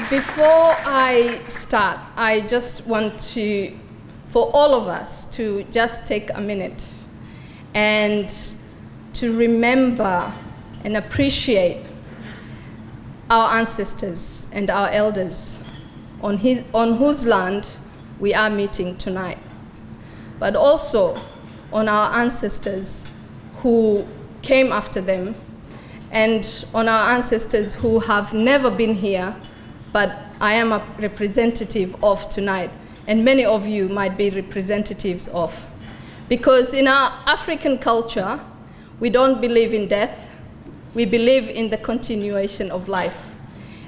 Before I start, I just want for all of us to just take a minute and to remember and appreciate our ancestors and our elders on whose land we are meeting tonight, but also on our ancestors who came after them, and on our ancestors who have never been here, but I am a representative of tonight, and many of you might be representatives of. Because in our African culture, we don't believe in death, we believe in the continuation of life.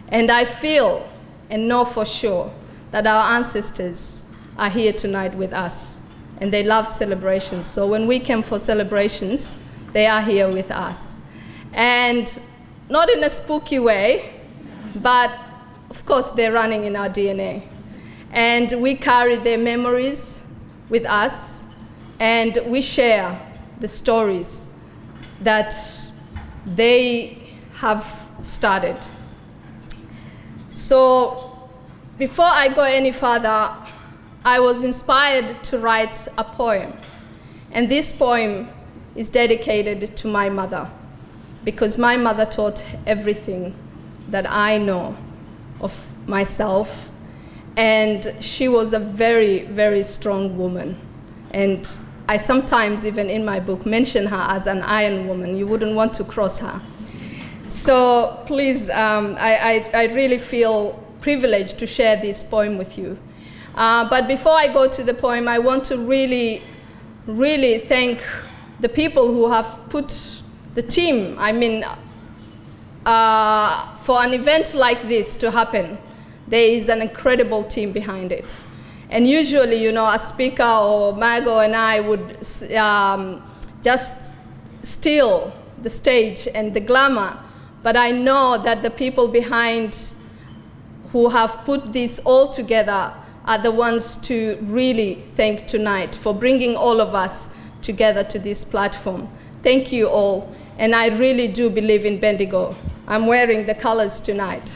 And I feel and know for sure that our ancestors are here tonight with us, and they love celebrations. So when we came for celebrations, they are here with us. And not in a spooky way, but of course they're running in our DNA. And we carry their memories with us, and we share the stories that they have started. So before I go any further, I was inspired to write a poem. And this poem is dedicated to my mother, because my mother taught everything that I know of myself. And she was a very, very strong woman. And I sometimes, even in my book, mention her as an iron woman. You wouldn't want to cross her. So please, I really feel privileged to share this poem with you. But before I go to the poem, I want to really, really thank the people who have put the team, for an event like this to happen. There is an incredible team behind it. And usually, a speaker or Margot and I would just steal the stage and the glamour. But I know that the people behind who have put this all together are the ones to really thank tonight for bringing all of us together to this platform. Thank you all. And I really do believe in Bendigo. I'm wearing the colors tonight.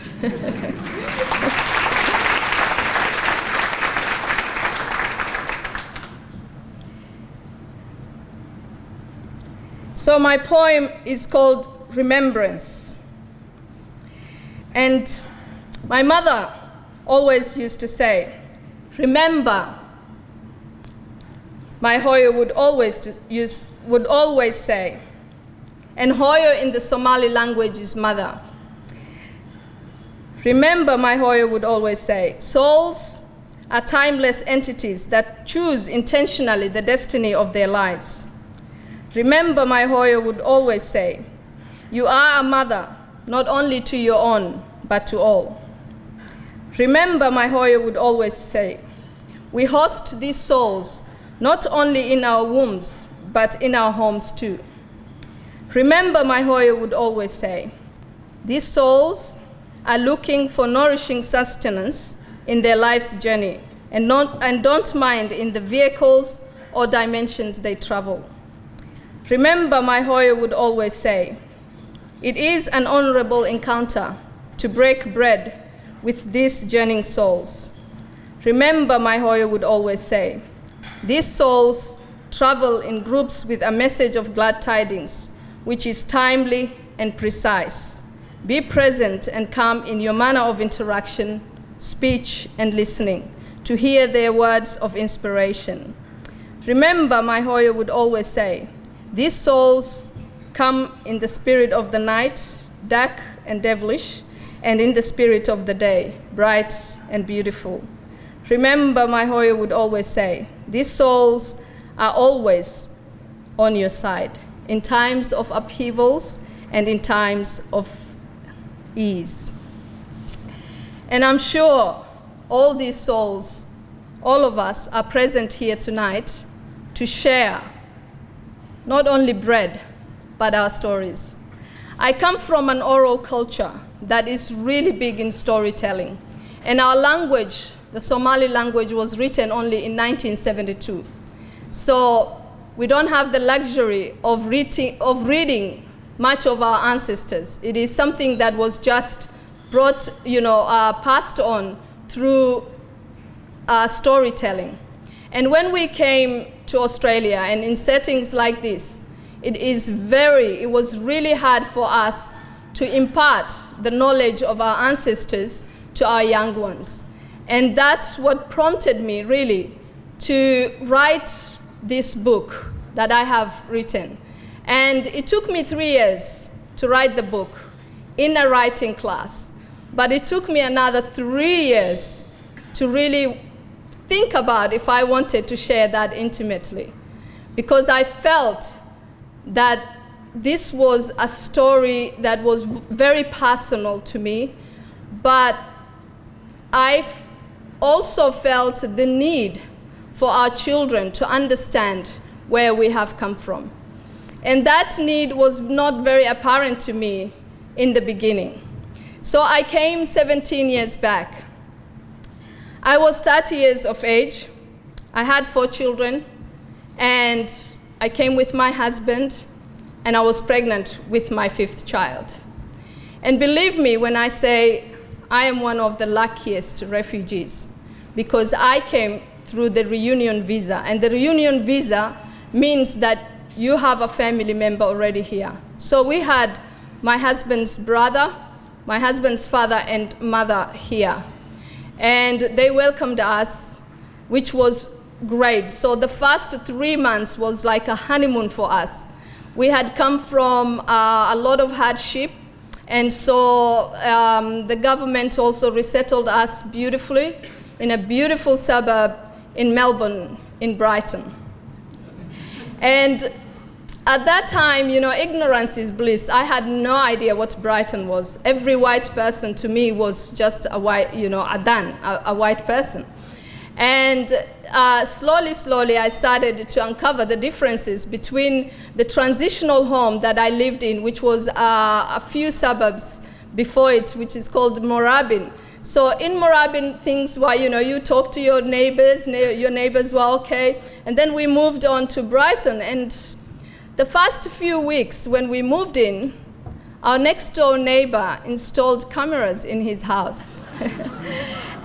So my poem is called Remembrance. And my mother always used to say, remember. My Hoyo would always say, and Hoyo in the Somali language is mother. Remember, my Hoyo would always say, souls are timeless entities that choose intentionally the destiny of their lives. Remember, my Hoyo would always say, you are a mother, not only to your own, but to all. Remember, my Hoyo would always say, we host these souls not only in our wombs, but in our homes too. Remember, my Hoyo would always say, these souls are looking for nourishing sustenance in their life's journey and don't mind in the vehicles or dimensions they travel. Remember, my Hoyo would always say, it is an honorable encounter to break bread with these journeying souls. Remember, my Hoyo would always say, these souls travel in groups with a message of glad tidings, which is timely and precise. Be present and calm in your manner of interaction, speech, and listening to hear their words of inspiration. Remember, my Hoyo would always say, these souls come in the spirit of the night, dark and devilish, and in the spirit of the day, bright and beautiful. Remember, my Hoyo would always say, these souls are always on your side, in times of upheavals and in times of ease. And I'm sure all these souls, all of us are present here tonight to share not only bread, but our stories. I come from an oral culture that is really big in storytelling. And our language, the Somali language, was written only in 1972. So we don't have the luxury of reading much of our ancestors. It is something that was just passed on through storytelling. And when we came to Australia, and in settings like this, it was really hard for us to impart the knowledge of our ancestors to our young ones. And that's what prompted me really to write this book that I have written. And it took me 3 years to write the book in a writing class, but it took me another 3 years to really think about if I wanted to share that intimately, because I felt that this was a story that was very personal to me, but I also felt the need for our children to understand where we have come from. And that need was not very apparent to me in the beginning. So I came 17 years back. I was 30 years of age. I had 4 children, and I came with my husband, and I was pregnant with my 5th child. And believe me when I say I am one of the luckiest refugees, because I came through the reunion visa. And the reunion visa means that you have a family member already here. So we had my husband's brother, my husband's father and mother here. And they welcomed us, which was great. So the first 3 months was like a honeymoon for us. We had come from a lot of hardship, and so the government also resettled us beautifully in a beautiful suburb in Melbourne, in Brighton. And at that time, ignorance is bliss. I had no idea what Brighton was. Every white person to me was just a white, a white person. And slowly, I started to uncover the differences between the transitional home that I lived in, which was a few suburbs before it, which is called Moorabbin. So in Moorabbin, things were, you talk to your neighbors were okay. And then we moved on to Brighton. And the first few weeks when we moved in, our next door neighbor installed cameras in his house.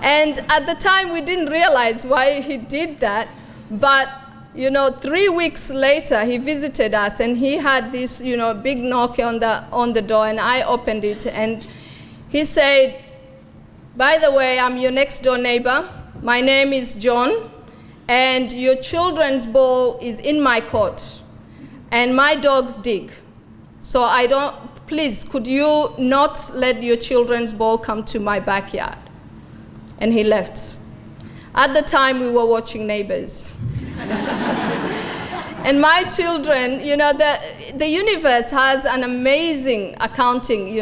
And at the time, we didn't realize why he did that. But, 3 weeks later, he visited us, and he had this, big knock on the door, and I opened it. And he said, "By the way, I'm your next door neighbor. My name is John, and your children's ball is in my court, and my dogs dig. So please, could you not let your children's ball come to my backyard?" And he left. At the time, we were watching Neighbors. And my children, the universe has an amazing accounting,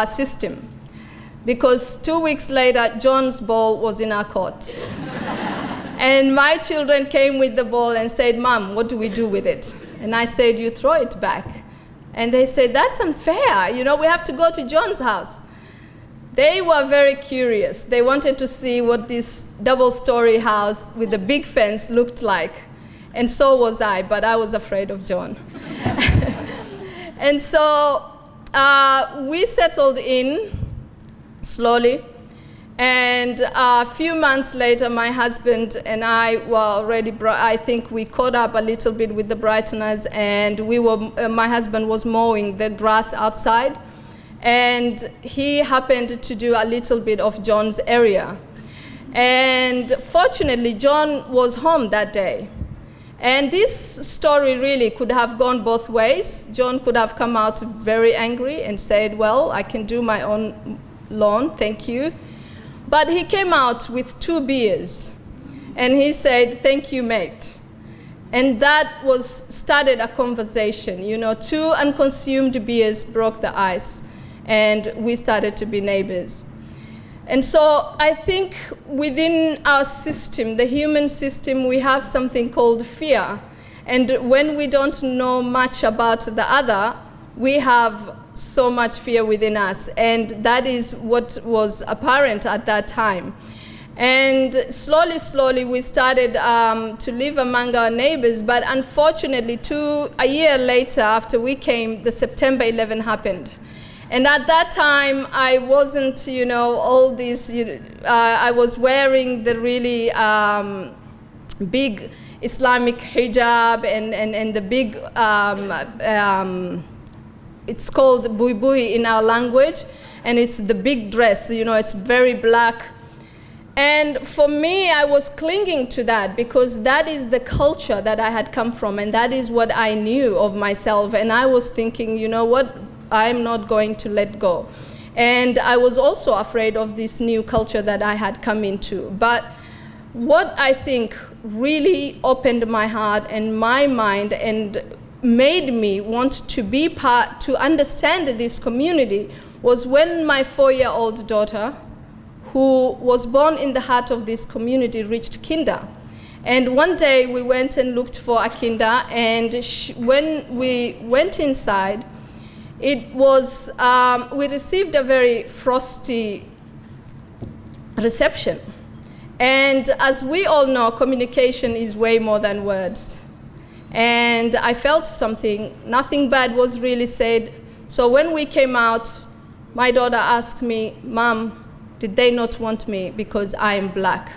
system. Because 2 weeks later, John's ball was in our court. And my children came with the ball and said, "Mom, what do we do with it?" And I said, "You throw it back." And they said, "That's unfair. We have to go to John's house." They were very curious. They wanted to see what this double-story house with a big fence looked like. And so was I, but I was afraid of John. And so we settled in slowly. And a few months later, my husband and I were already, I think we caught up a little bit with the Brightoners, and my husband was mowing the grass outside. And he happened to do a little bit of John's area. And fortunately, John was home that day. And this story really could have gone both ways. John could have come out very angry and said, "Well, I can do my own lawn, thank you." But he came out with 2 beers. And he said, "Thank you, mate." And that started a conversation. 2 unconsumed beers broke the ice. And we started to be neighbors. And so I think within our system, the human system, we have something called fear. And when we don't know much about the other, we have so much fear within us. And that is what was apparent at that time. And slowly, we started to live among our neighbors. But unfortunately, a year later, after we came, the September 11 happened. And at that time, I wasn't, all these, I was wearing the really big Islamic hijab and the big, it's called buibui in our language, and it's the big dress, it's very black. And for me, I was clinging to that because that is the culture that I had come from, and that is what I knew of myself. And I was thinking, you know what, I'm not going to let go. And I was also afraid of this new culture that I had come into. But what I think really opened my heart and my mind and made me want to be part, to understand this community, was when my 4-year-old daughter, who was born in the heart of this community, reached kinder. And one day we went and looked for a kinder, and when we went inside, it was, we received a very frosty reception. And as we all know, communication is way more than words. And I felt something, nothing bad was really said. So when we came out, my daughter asked me, "Mom, did they not want me because I am black?"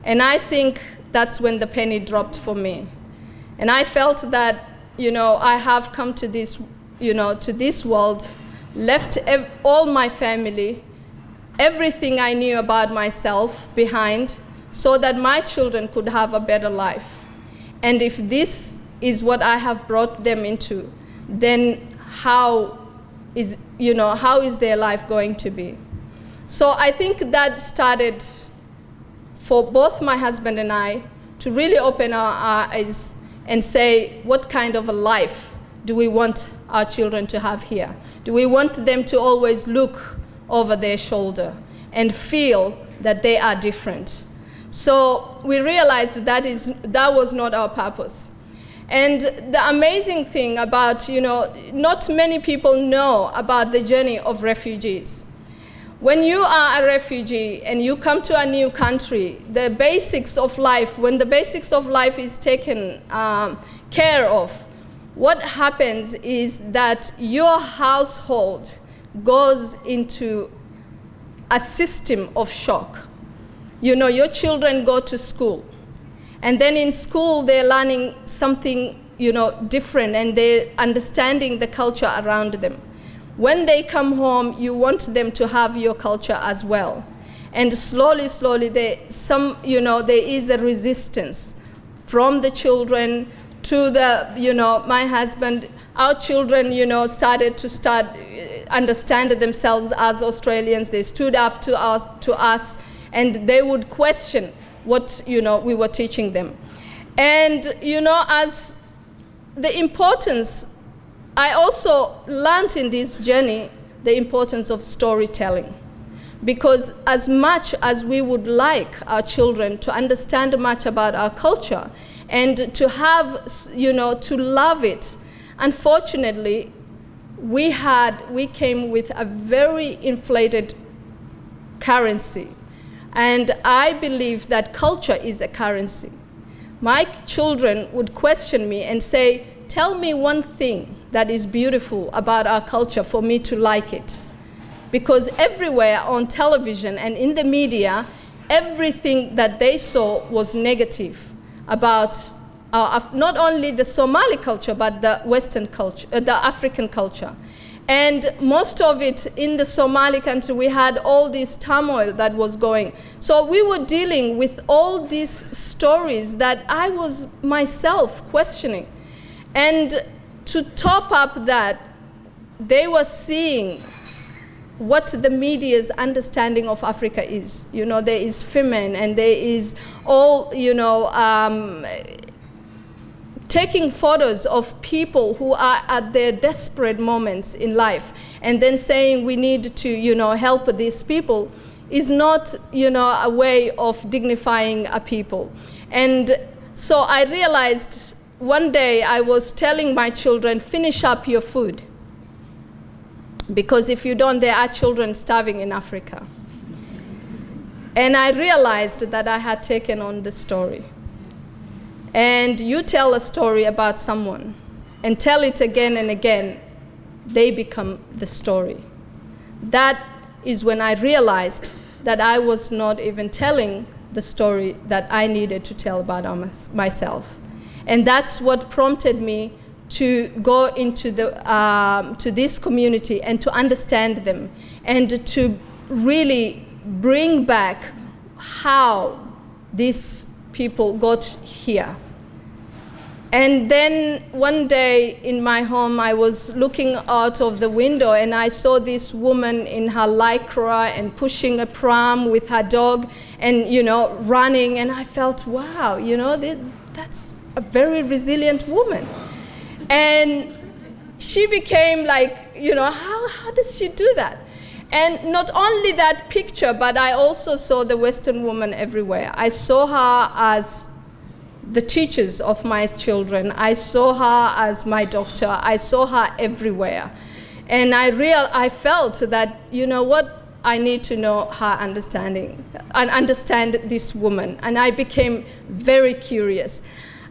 And I think that's when the penny dropped for me. And I felt that, I have come to this, to this world, left all my family, everything I knew about myself behind, so that my children could have a better life. And if this is what I have brought them into, then how is their life going to be? So I think that started for both my husband and I to really open our eyes and say, what kind of a life do we want our children to have here? Do we want them to always look over their shoulder and feel that they are different? So we realized that was not our purpose. And the amazing thing about, not many people know about the journey of refugees. When you are a refugee and you come to a new country, the basics of life, when the basics of life is taken care of, what happens is that your household goes into a system of shock. Your children go to school, and then in school they're learning something, different, and they're understanding the culture around them. When they come home, you want them to have your culture as well. And slowly, there is a resistance from the children to the, my husband. Our children, started to understand themselves as Australians. They stood up to us, and they would question what, we were teaching them. And, as the importance, I also learned in this journey the importance of storytelling. Because as much as we would like our children to understand much about our culture and to have, to love it, unfortunately, we came with a very inflated currency. And I believe that culture is a currency. My children would question me and say, "Tell me one thing that is beautiful about our culture for me to like it." Because everywhere on television and in the media, everything that they saw was negative about not only the Somali culture, but the Western culture, the African culture. And most of it in the Somali country, we had all this turmoil that was going. So we were dealing with all these stories that I was myself questioning. And to top up that, they were seeing what the media's understanding of Africa is. There is famine, and there is all, taking photos of people who are at their desperate moments in life, and then saying we need to, help these people, is not, a way of dignifying a people. And so I realized one day I was telling my children, finish up your food. Because if you don't, there are children starving in Africa. And I realized that I had taken on the story. And you tell a story about someone and tell it again and again, they become the story. That is when I realized that I was not even telling the story that I needed to tell about myself. And that's what prompted me to go into to this community and to understand them and to really bring back how these people got here. And then one day in my home, I was looking out of the window and I saw this woman in her lycra and pushing a pram with her dog and, running. And I felt, wow, that's a very resilient woman. And she became like, how does she do that? And not only that picture, but I also saw the Western woman everywhere. I saw her as the teachers of my children. I saw her as my doctor. I saw her everywhere. And I felt that, I need to know her understanding and understand this woman. And I became very curious.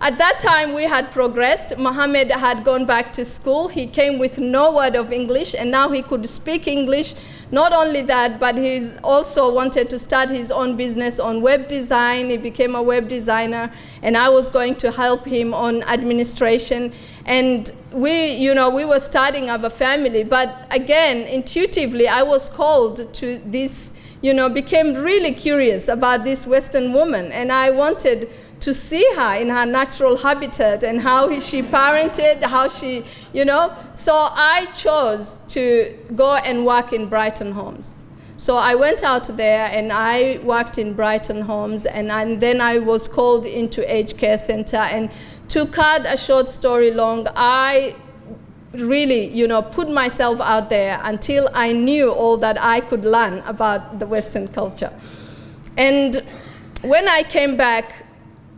At that time, we had progressed. Mohammed had gone back to school. He came with no word of English, and now he could speak English. Not only that, but he also wanted to start his own business on web design. He became a web designer, and I was going to help him on administration. And we were starting up a family. But again, intuitively, I was called to this, became really curious about this Western woman, and I wanted to see her in her natural habitat and how she parented, how she, So I chose to go and work in Brighton Homes. So I went out there and I worked in Brighton Homes, and then I was called into Aged Care Center. And to cut a short story long, I really, put myself out there until I knew all that I could learn about the Western culture. And when I came back,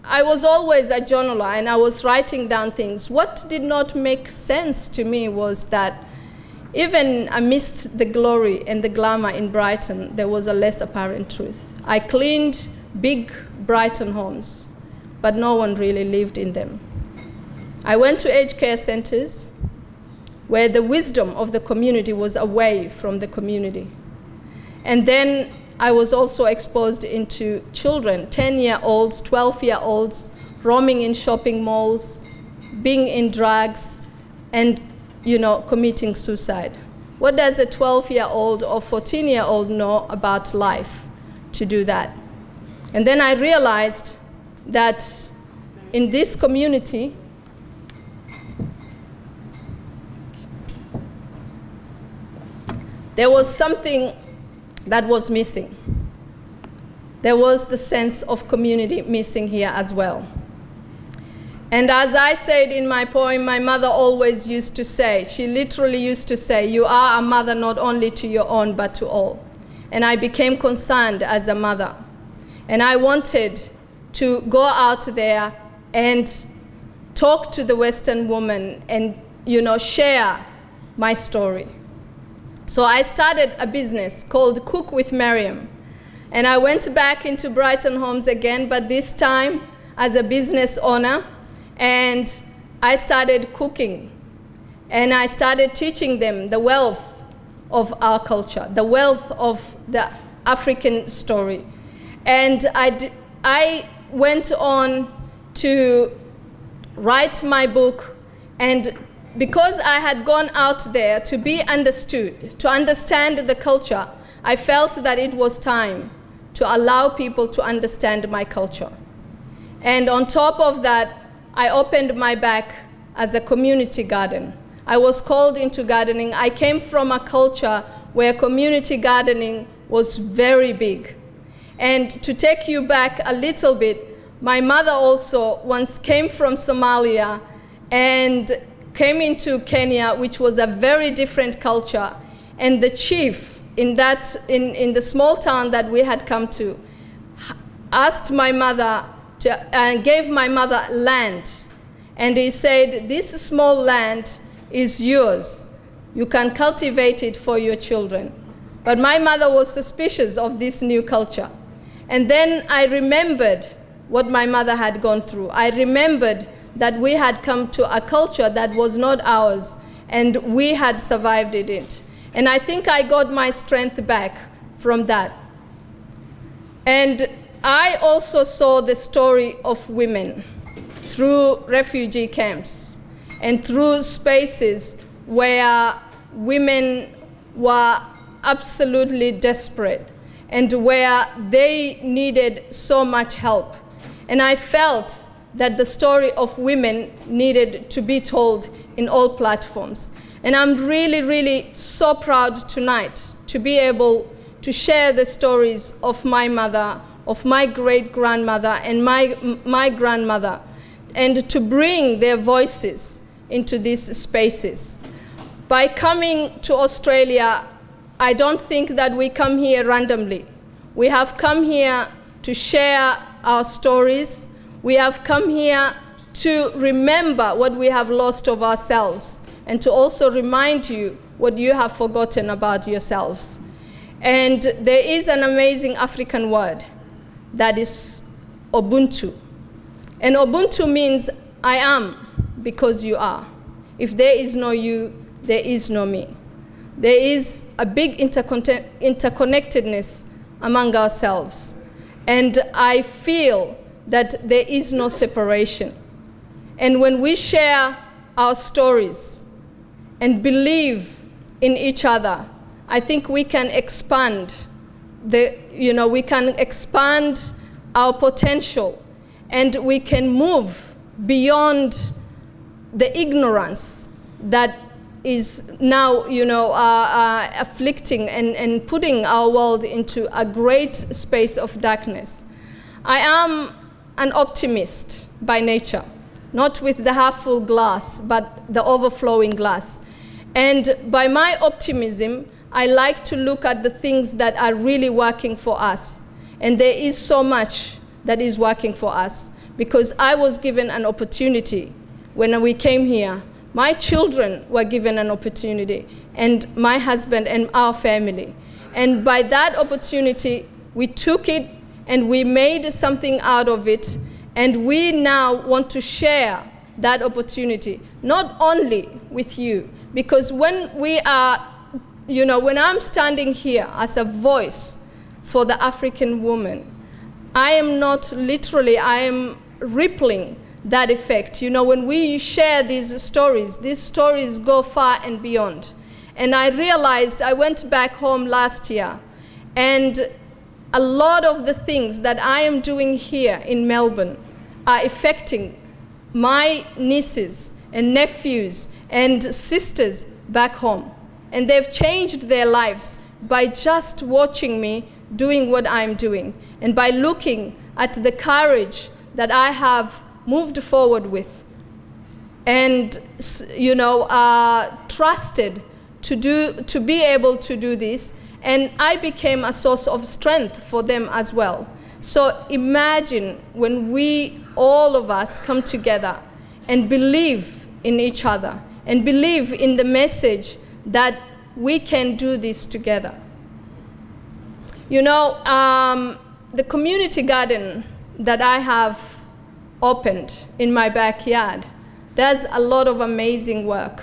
I was always a journaler and I was writing down things. What did not make sense to me was that even amidst the glory and the glamour in Brighton, there was a less apparent truth. I cleaned big Brighton homes, but no one really lived in them. I went to aged care centers where the wisdom of the community was away from the community. And then I was also exposed into children, 10-year-olds, 12-year-olds, roaming in shopping malls, being in drugs, and committing suicide. What does a 12-year-old or 14-year-old know about life to do that? And then I realized that in this community, there was something that was missing. There was the sense of community missing here as well. And as I said in my poem, my mother always used to say, she literally used to say, you are a mother not only to your own, but to all. And I became concerned as a mother. And I wanted to go out there and talk to the Western woman and, share my story. So I started a business called Cook with Mariam. And I went back into Brighton Homes again, but this time as a business owner. And I started cooking. And I started teaching them the wealth of our culture, the wealth of the African story. And I went on to write my book, and because I had gone out there to be understood, to understand the culture, I felt that it was time to allow people to understand my culture. And on top of that, I opened my back as a community garden. I was called into gardening. I came from a culture where community gardening was very big. And to take you back a little bit, my mother also once came from Somalia and came into Kenya, which was a very different culture. And the chief in the small town that we had come to asked my mother and gave my mother land. And he said, this small land is yours. You can cultivate it for your children. But my mother was suspicious of this new culture. And then I remembered what my mother had gone through. I remembered that we had come to a culture that was not ours. and we had survived it. And I think I got my strength back from that. And I also saw the story of women through refugee camps and through spaces where women were absolutely desperate and where they needed so much help. And I felt that the story of women needed to be told in all platforms. And I'm really, really so proud tonight to be able to share the stories of my mother, of my great-grandmother, and my grandmother, and to bring their voices into these spaces. By coming to Australia, I don't think that we come here randomly. We have come here to share our stories. We have come here to remember what we have lost of ourselves and to also remind you what you have forgotten about yourselves. And there is an amazing African word that is Ubuntu. And Ubuntu means I am because you are. If there is no you, there is no me. There is a big interconnectedness among ourselves. And I feel that there is no separation. And when we share our stories and believe in each other, I think we can expand we can expand our potential, and we can move beyond the ignorance that is now, afflicting and putting our world into a great space of darkness. I am an optimist by nature, not with the half-full glass, but the overflowing glass. And by my optimism, I like to look at the things that are really working for us. And there is so much that is working for us, because I was given an opportunity when we came here. My children were given an opportunity, and my husband and our family. And by that opportunity, we took it and we made something out of it, and we now want to share that opportunity, not only with you, because when we are, when I'm standing here as a voice for the African woman, I am not literally, I am rippling that effect. When we share these stories go far and beyond. And I realized, I went back home last year, and a lot of the things that I am doing here in Melbourne are affecting my nieces and nephews and sisters back home. And they've changed their lives by just watching me doing what I'm doing, and by looking at the courage that I have moved forward with, and trusted to be able to do this, and I became a source of strength for them as well. So imagine when all of us come together and believe in each other and believe in the message that we can do this together. The community garden that I have opened in my backyard does a lot of amazing work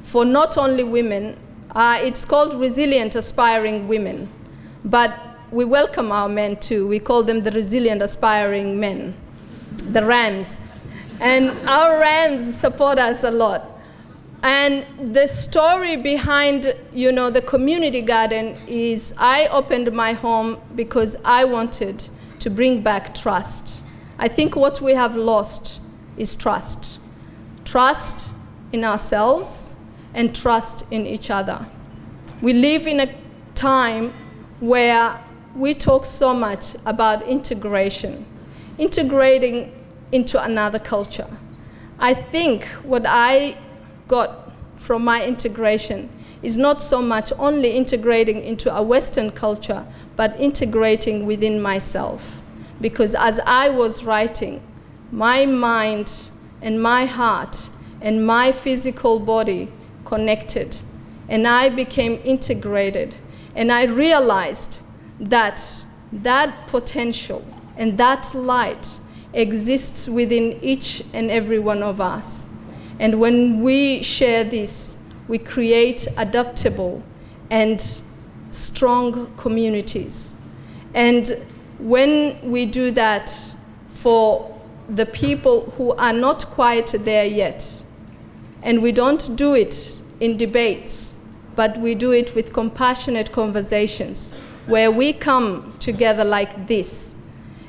for not only women. It's called Resilient Aspiring Women, but we welcome our men too. We call them the Resilient Aspiring Men, the Rams. And our Rams support us a lot. And the story behind, the community garden is I opened my home because I wanted to bring back trust. I think what we have lost is trust. Trust in ourselves and trust in each other. We live in a time where we talk so much about integration, integrating into another culture. I think what I got from my integration is not so much only integrating into a Western culture, but integrating within myself. Because as I was writing, my mind and my heart and my physical body connected, and I became integrated, and I realized that that potential and that light exists within each and every one of us. And when we share this, we create adaptable and strong communities. And when we do that for the people who are not quite there yet, and we don't do it in debates, but we do it with compassionate conversations, where we come together like this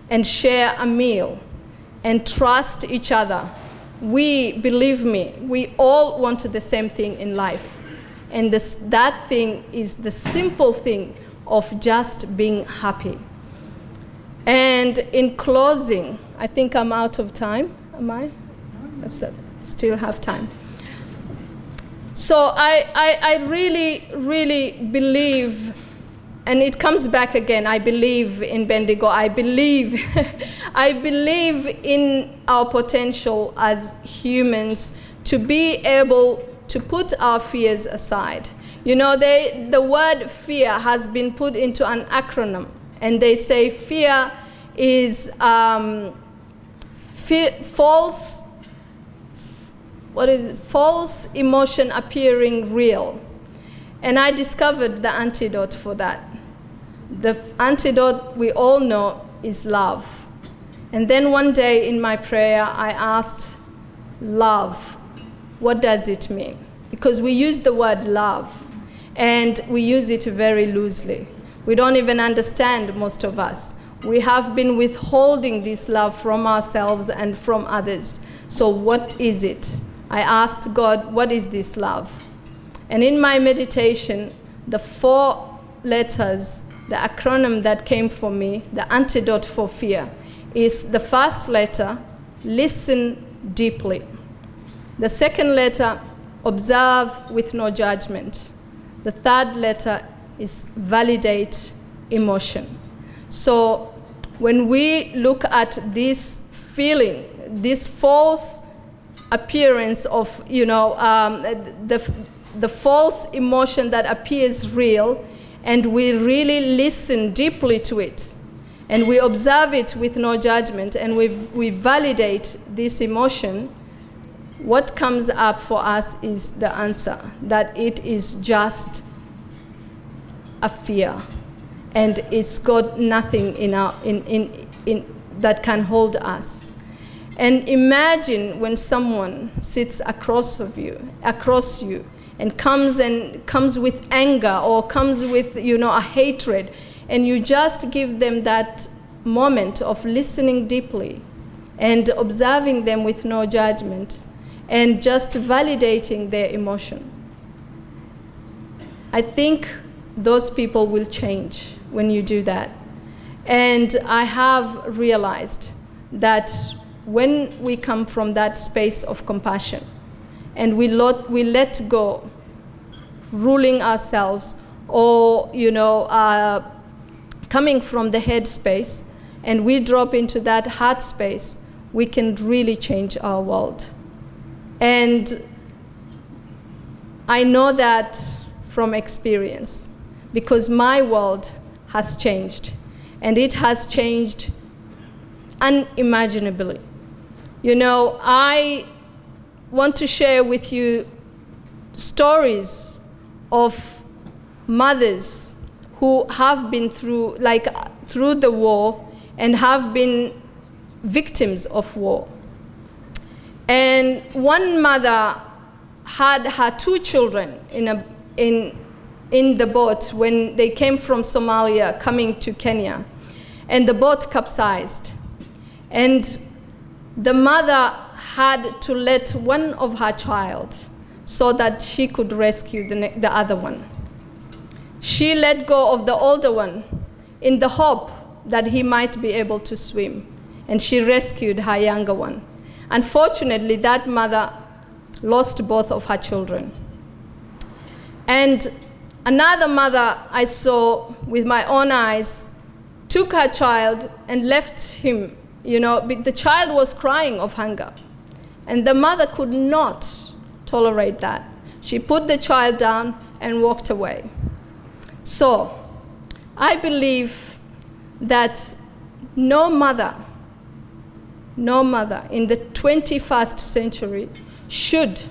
and share a meal and trust each other. Believe me, we all want the same thing in life. And that thing is the simple thing of just being happy. And in closing, I think I'm out of time. Am I? I still have time. So I really, really believe, and it comes back again, I believe in Bendigo. I believe in our potential as humans to be able to put our fears aside. You know, the word fear has been put into an acronym, and they say fear is false emotion appearing real. And I discovered the antidote for that. The antidote we all know is love. And then one day in my prayer, I asked, love, what does it mean? Because we use the word love, and we use it very loosely. We don't even understand, most of us. We have been withholding this love from ourselves and from others. So what is it? I asked God, what is this love? And in my meditation, the 4 letters, the acronym that came for me, the antidote for fear, is the first letter, listen deeply. The second letter, observe with no judgment. The third letter is validate emotion. So when we look at this feeling, this false appearance of, the false emotion that appears real, and we really listen deeply to it, and we observe it with no judgment, and we validate this emotion, what comes up for us is the answer, that it is just a fear, and it's got nothing in that can hold us. And imagine when someone sits across you, and comes with anger, or comes with a hatred, and you just give them that moment of listening deeply and observing them with no judgment and just validating their emotion. I think those people will change when you do that. And I have realized that when we come from that space of compassion, and we let go ruling ourselves, or coming from the head space, and we drop into that heart space, we can really change our world. And I know that from experience, because my world has changed, and it has changed unimaginably. I want to share with you stories of mothers who have been through the war and have been victims of war. And one mother had her 2 children in the boat when they came from Somalia coming to Kenya, and the boat capsized. And the mother had to let one of her child so that she could rescue the other one. She let go of the older one in the hope that he might be able to swim, and she rescued her younger one. Unfortunately, that mother lost both of her children. And another mother I saw with my own eyes took her child and left him. The child was crying of hunger, and the mother could not tolerate that. She put the child down and walked away. So I believe that no mother in the 21st century should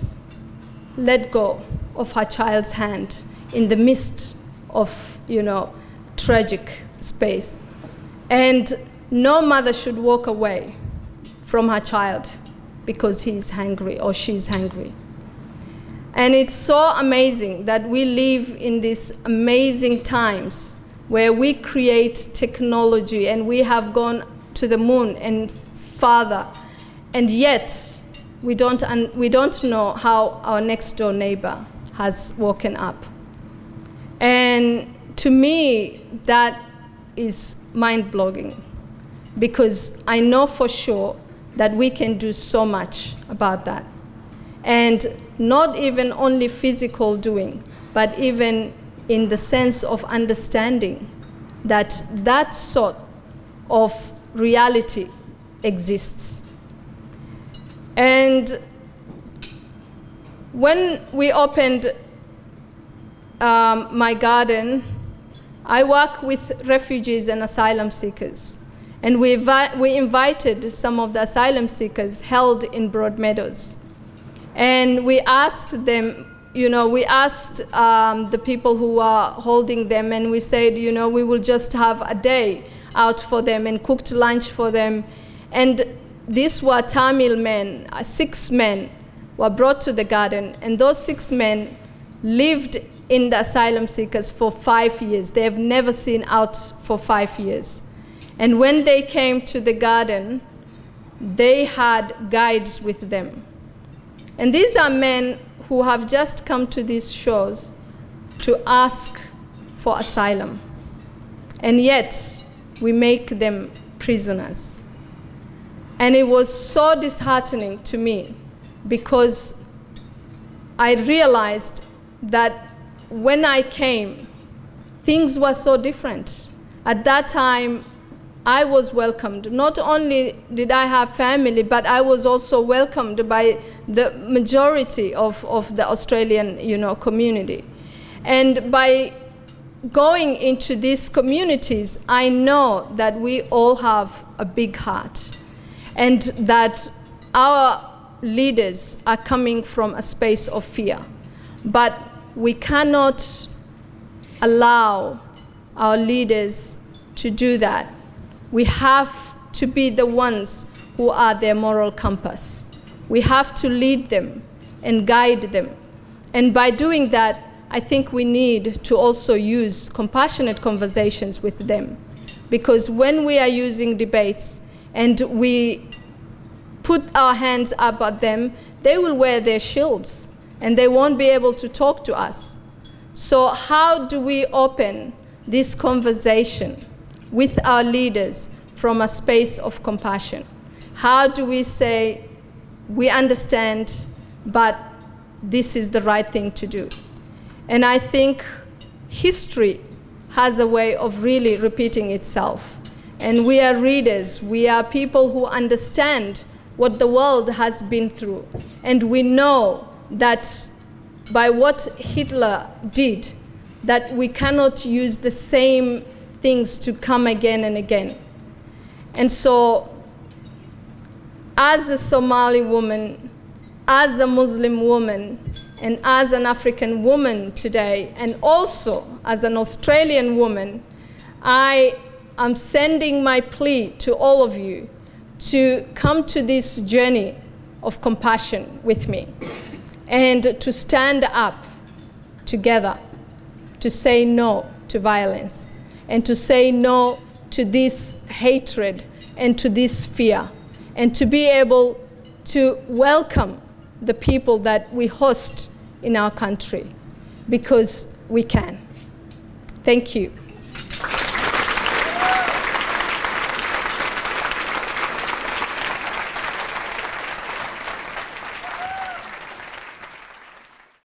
let go of her child's hand in the midst of, tragic space. And no mother should walk away from her child because he's hungry or she's hungry. And it's so amazing that we live in these amazing times where we create technology and we have gone to the moon and farther, and yet we don't know how our next door neighbor has woken up. And to me, that is mind-blowing, because I know for sure that we can do so much about that. And not even only physical doing, but even in the sense of understanding that that sort of reality exists. And when we opened my garden, I work with refugees and asylum seekers. And we invited some of the asylum seekers held in Broadmeadows. And we asked them, we asked the people who are holding them, and we said, we will just have a day out for them and cooked lunch for them. And these were Tamil men, 6 men were brought to the garden, and those 6 men lived in the asylum seekers for 5 years. They have never seen out for 5 years. And when they came to the garden, they had guides with them. And these are men who have just come to these shores to ask for asylum. And yet, we make them prisoners. And it was so disheartening to me, because I realized that when I came, things were so different. At that time, I was welcomed. Not only did I have family, but I was also welcomed by the majority of the Australian, community. And by going into these communities, I know that we all have a big heart, and that our leaders are coming from a space of fear. But we cannot allow our leaders to do that. We have to be the ones who are their moral compass. We have to lead them and guide them. And by doing that, I think we need to also use compassionate conversations with them. Because when we are using debates and we put our hands up at them, they will wear their shields and they won't be able to talk to us. So how do we open this conversation with our leaders from a space of compassion? How do we say, we understand, but this is the right thing to do? And I think history has a way of really repeating itself. And we are readers, we are people who understand what the world has been through. And we know that by what Hitler did, that we cannot use the same things to come again and again. And so, as a Somali woman, as a Muslim woman, and as an African woman today, and also as an Australian woman, I am sending my plea to all of you to come to this journey of compassion with me, and to stand up together, to say no to violence, and to say no to this hatred and to this fear, and to be able to welcome the people that we host in our country, because we can. Thank you.